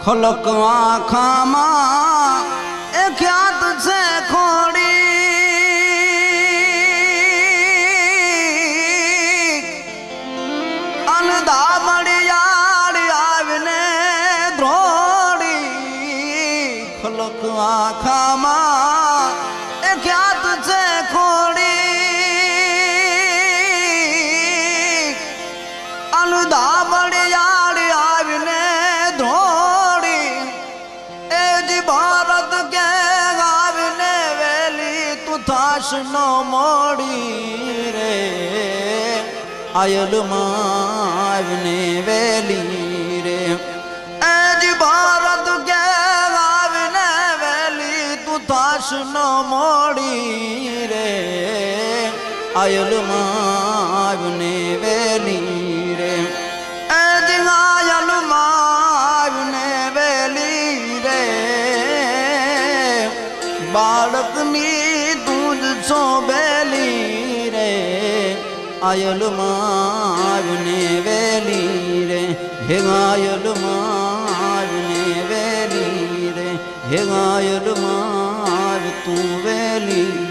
ખલક આખામાં એ ખ્યાત છે ખોડી અનદા મળિયાળી આવીને ધ્રોડી ખલક આખામાં એ ખ્યાત છે ખોડી અનદા મળિયાળી આવીને નો મોડી રે આયલ માવને વેલી રે એજ ભારત કે આવીને વેલી તું થાશ નો મોડી રે આયલ માવને વેલી રે એજ આયલ માવને વેલી રે બાળકની છો બેલી રે આયલ માવને વેલી રે હે આયલ માવને વેલી રે હે આયલ માવ તું વેલી